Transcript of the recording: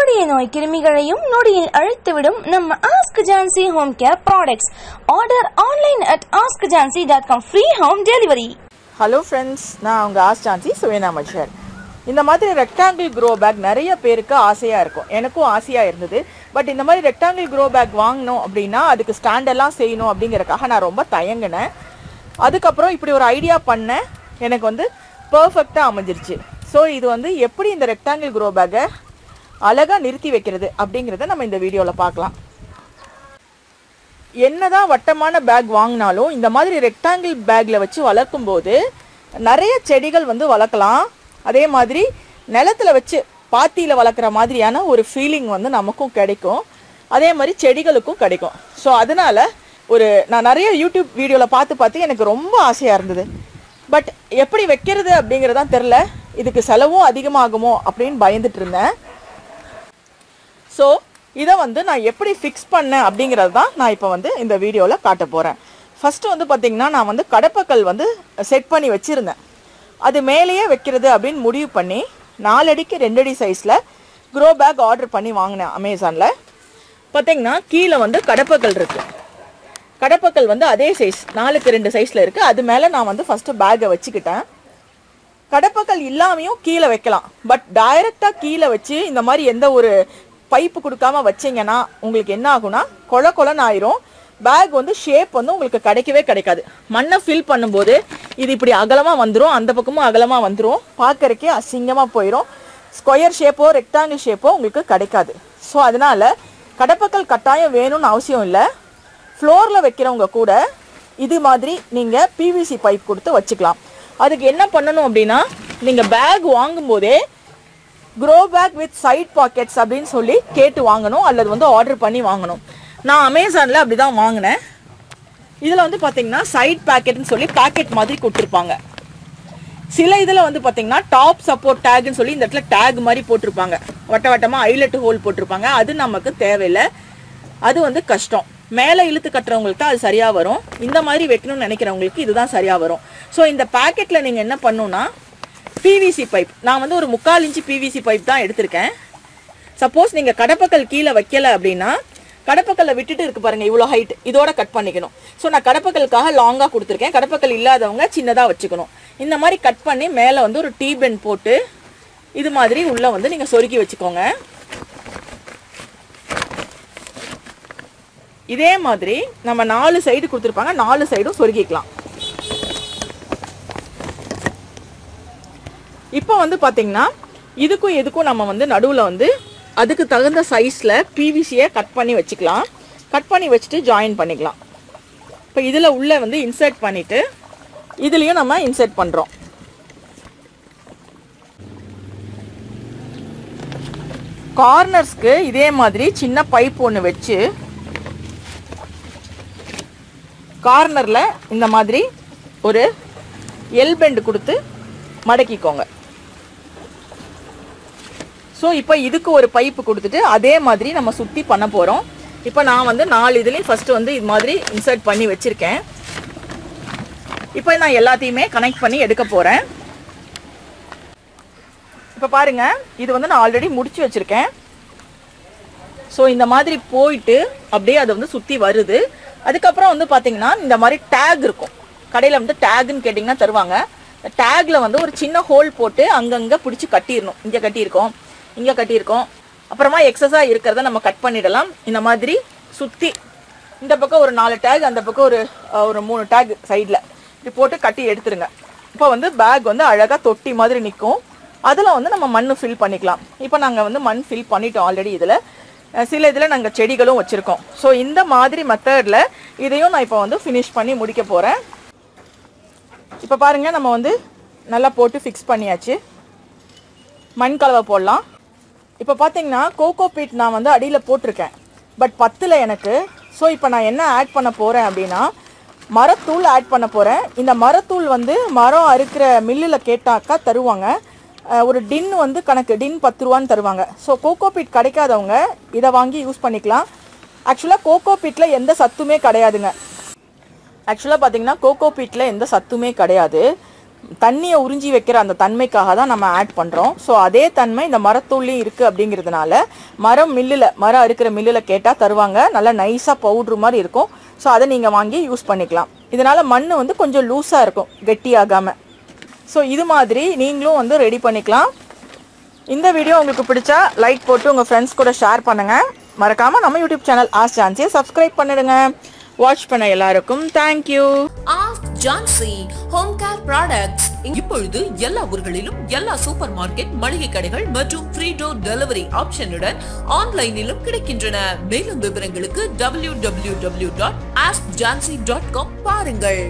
கொடிய நோய் கிருமிகளையும் நொடியில் அழித்துவிடும் நம்ம ask Jhansi home care products. Order online at askjansi.com. Free home delivery. Hello friends, நான் உங்கள் ஆஸ்க் ஜான்சி சுவேனா மச்சர். இந்த மாதிரி ரெக்டாங்கிள் க்ரோ பேக் நிறைய பேருக்கு ஆசையாக இருக்கும். எனக்கும் ஆசையாக இருந்தது. பட் இந்த மாதிரி ரெக்டாங்கிள் க்ரோ பேக் வாங்கணும் அப்படின்னா அதுக்கு ஸ்டாண்டெல்லாம் செய்யணும் அப்படிங்கிறக்காக நான் ரொம்ப தயங்கினேன். அதுக்கப்புறம் இப்படி ஒரு ஐடியா பண்ணேன், எனக்கு வந்து பர்ஃபெக்டாக அமைஞ்சிருச்சு. ஸோ இது வந்து எப்படி இந்த ரெக்டாங்கிள் க்ரோ பேக்கை அழகாக நிறுத்தி வைக்கிறது அப்படிங்கிறத நம்ம இந்த வீடியோவில் பார்க்கலாம். என்னதான் வட்டமான பேக் வாங்கினாலும் இந்த மாதிரி ரெக்டாங்கிள் பேக்கில் வச்சு வளர்க்கும் போது நிறைய செடிகள் வந்து வளர்க்கலாம். அதே மாதிரி நிலத்தில் வச்சு பாத்தியில் வளர்க்குற மாதிரியான ஒரு ஃபீலிங் வந்து நமக்கும் கிடைக்கும், அதே மாதிரி செடிகளுக்கும் கிடைக்கும். ஸோ அதனால் நான் நிறைய யூடியூப் வீடியோவில் பார்த்து எனக்கு ரொம்ப ஆசையாக இருந்தது. பட் எப்படி வைக்கிறது அப்படிங்கிறதான் தெரில, இதுக்கு செலவும் அதிகமாகுமோ அப்படின்னு பயந்துட்டு இருந்தேன். ஸோ இதை வந்து நான் எப்படி ஃபிக்ஸ் பண்ணேன் அப்படிங்கிறது தான் நான் இப்போ வந்து இந்த வீடியோவில் காட்ட போகிறேன். ஃபஸ்ட்டு வந்து பார்த்திங்கன்னா, நான் வந்து கடப்பக்கல் வந்து செட் பண்ணி வச்சுருந்தேன். அது மேலேயே வைக்கிறது அப்படின்னு முடிவு பண்ணி 4 அடிக்கு 2 அடி சைஸில் க்ரோ பேக் ஆர்டர் பண்ணி வாங்கினேன் அமேசானில். பார்த்திங்கன்னா கீழே வந்து கடப்பக்கல் இருக்குது. கடப்பக்கல் வந்து அதே சைஸ் 4க்கு 2 சைஸில் இருக்குது. அது மேலே நான் வந்து ஃபஸ்ட்டு பேக்கை வச்சுக்கிட்டேன். கடப்பக்கல் இல்லாமையும் கீழே வைக்கலாம். பட் டைரெக்டாக கீழே வச்சு இந்த மாதிரி எந்த ஒரு பைப்பு கொடுக்காம வச்சிங்கன்னா உங்களுக்கு என்ன ஆகும்னா கொலன்னு ஆயிரும். பேக் வந்து ஷேப் வந்து உங்களுக்கு கிடைக்கவே கிடைக்காது. மண்ணை ஃபில் பண்ணும்போது இது இப்படி அகலமாக வந்துடும், அந்த பக்கமும் அகலமாக வந்துடும், பார்க்கறக்கே அசிங்கமாக போயிடும். ஸ்கொயர் ஷேப்போ ரெக்டாங்கிள் ஷேப்போ உங்களுக்கு கிடைக்காது. ஸோ அதனால் கடப்பக்கல் கட்டாயம் வேணும்னு அவசியம் இல்லை. ஃப்ளோரில் வைக்கிறவங்க கூட இது மாதிரி நீங்கள் பிவிசி பைப் கொடுத்து வச்சுக்கலாம். அதுக்கு என்ன பண்ணணும் அப்படின்னா, நீங்கள் பேக் வாங்கும்போதே grow bag with side pockets அப்படின்னு சொல்லி கேட்டு வாங்கணும், அல்லது வந்து ஆர்டர் பண்ணி வாங்கணும். நான் அமேசானில் அப்படி தான் வாங்கினேன். இதில் வந்து பார்த்திங்கன்னா சைட் பேக்கெட்னு சொல்லி பேக்கெட் மாதிரி கொடுத்துருப்பாங்க. சில இதில் வந்து பார்த்திங்கன்னா டாப் சப்போர்ட் டேக்னு சொல்லி இந்த இடத்துல டேக் மாதிரி போட்டிருப்பாங்க, வட்டமாக ஐலெட் ஹோல் போட்டிருப்பாங்க. அது நமக்கு தேவையில்லை, அது வந்து கஷ்டம். மேலே இழுத்து கட்டுறவங்களுக்கு தான் அது சரியாக வரும். இந்த மாதிரி வைக்கணும்னு நினைக்கிறவங்களுக்கு இதுதான் சரியாக வரும். ஸோ இந்த பேக்கெட்டில் நீங்கள் என்ன பண்ணணுன்னா, பிவிசி பைப், நான் வந்து ஒரு 3/4 இன்ச்சு பிவிசி பைப் தான் எடுத்திருக்கேன். சப்போஸ் நீங்கள் கடப்பக்கல் கீழே வைக்கலை அப்படின்னா கடப்பக்கல்லை விட்டுட்டு இருக்கு பாருங்கள், இவ்வளோ ஹைட், இதோட கட் பண்ணிக்கணும். ஸோ நான் கடப்பக்கலுக்காக லாங்காக கொடுத்துருக்கேன். கடப்பக்கல் இல்லாதவங்க சின்னதாக வச்சுக்கணும். இந்த மாதிரி கட் பண்ணி மேலே வந்து ஒரு டீ பென் போட்டு இது மாதிரி உள்ளே வந்து நீங்கள் சொருக்கி வச்சுக்கோங்க. இதே மாதிரி நம்ம 4 சைடு கொடுத்துருப்பாங்க, 4 சைடும் சொருக்கிக்கலாம். இப்போ வந்து பார்த்திங்கன்னா இதுக்கும் நம்ம வந்து நடுவில் வந்து அதுக்கு தகுந்த சைஸில் பிவிசியை கட் பண்ணி வச்சுக்கலாம். கட் பண்ணி வச்சுட்டு ஜாயின் பண்ணிக்கலாம். இப்போ இதில் உள்ளே வந்து இன்சர்ட் பண்ணிவிட்டு இதுலேயும் நம்ம இன்சர்ட் பண்ணுறோம். கார்னர்ஸ்க்கு இதே மாதிரி சின்ன பைப் ஒன்று வச்சு கார்னரில் இந்த மாதிரி ஒரு எல் பெண்ட் கொடுத்து மடக்கிக்கோங்க. ஸோ இப்போ இதுக்கு ஒரு பைப்பு கொடுத்துட்டு அதே மாதிரி நம்ம சுற்றி பண்ண போகிறோம். இப்போ நான் வந்து 4 இதுலேயும் ஃபஸ்ட்டு வந்து இது மாதிரி இன்சர்ட் பண்ணி வச்சுருக்கேன். இப்போ நான் எல்லாத்தையுமே கனெக்ட் பண்ணி எடுக்க போகிறேன். இப்போ பாருங்கள், இது வந்து நான் ஆல்ரெடி முடிச்சு வச்சுருக்கேன். ஸோ இந்த மாதிரி போயிட்டு அப்படியே அதை வந்து சுற்றி வருது. அதுக்கப்புறம் வந்து பார்த்திங்கன்னா இந்த மாதிரி டேக் இருக்கும். கடையில் வந்து டேக்குன்னு கேட்டிங்கன்னா தருவாங்க. டேக்கில் வந்து ஒரு சின்ன ஹோல் போட்டு அங்கங்கே பிடிச்சி கட்டிடணும். இங்கே கட்டியிருக்கோம், இங்கே கட்டியிருக்கோம். அப்புறமா எக்ஸஸாக இருக்கிறத நம்ம கட் பண்ணிடலாம். இந்த மாதிரி சுற்றி இந்த பக்கம் ஒரு 4 டேக், அந்த பக்கம் ஒரு 3 டேக் சைடில் இப்படி போட்டு கட்டி எடுத்துருங்க. இப்போ வந்து பேக் வந்து அழகாக தொட்டி மாதிரி நிற்கும். அதில் வந்து நம்ம மண் ஃபில் பண்ணிக்கலாம். இப்போ நாங்கள் வந்து மண் ஃபில் பண்ணிட்டோம் ஆல்ரெடி. சில இதில் நாங்கள் செடிகளும் வச்சுருக்கோம். ஸோ இந்த மாதிரி மெத்தடில் இதையும் நான் இப்போ வந்து ஃபினிஷ் பண்ணி முடிக்க போகிறேன். இப்போ பாருங்கள், நம்ம வந்து நல்லா போட்டு ஃபிக்ஸ் பண்ணியாச்சு. மண் கலவை போடலாம். இப்போ பார்த்தீங்கன்னா கோகோ பீட் நான் வந்து அடியில் போட்டிருக்கேன், பட் பத்தில் எனக்கு. ஸோ இப்போ நான் என்ன ஆட் பண்ண போகிறேன் அப்படின்னா, மரத்தூள் ஆட் பண்ண போகிறேன். இந்த மரத்தூள் வந்து மரம் அறுக்கிற மில்லில் கேட்டாக்கா தருவாங்க. ஒரு டின் வந்து டின் 10 ரூபான்னு தருவாங்க. ஸோ கோகோ பீட் கிடைக்காதவங்க இதை வாங்கி யூஸ் பண்ணிக்கலாம். ஆக்சுவலாக கோகோ பீட்டில் எந்த சத்துமே கிடையாதுங்க. ஆக்சுவலாக பார்த்தீங்கன்னா கோகோ பீட்டில் எந்த சத்துமே கிடையாது. தண்ணியை உறிஞ்சி வைக்கிற அந்த தன்மைக்காக தான் நம்ம ஆட் பண்ணுறோம். ஸோ அதே தன்மை இந்த மரத்தூள்லையும் இருக்குது அப்படிங்கிறதுனால மரம் அறுக்கிற மில்லில் கேட்டால் தருவாங்க. நல்லா நைஸாக பவுட்ரு மாதிரி இருக்கும். ஸோ அதை நீங்கள் வாங்கி யூஸ் பண்ணிக்கலாம். இதனால் மண் வந்து கொஞ்சம் லூஸாக இருக்கும், கெட்டியாகாமல். ஸோ இது மாதிரி நீங்களும் வந்து ரெடி பண்ணிக்கலாம். இந்த வீடியோ உங்களுக்கு பிடிச்சா லைக் போட்டு உங்கள் ஃப்ரெண்ட்ஸ் கூட ஷேர் பண்ணுங்கள். மறக்காமல் நம்ம யூடியூப் சேனல் ஆஸ்க் ஜான்சியை சப்ஸ்கிரைப் பண்ணிடுங்க. வாட்ச் பண்ண எல்லாருக்கும் thank you. Ask Jhansi home care products இப்பொழுது எல்லா ஊர்களிலும் எல்லா சூப்பர் மார்க்கெட், மளிகை கடைகள் மற்றும் ஃப்ரீ டோர் டெலிவரி ஆப்ஷனுடன் ஆன்லைனிலும் கிடைக்கின்றன. மேலும் விவரங்களுக்கு www.askjansi.com பாருங்கள்.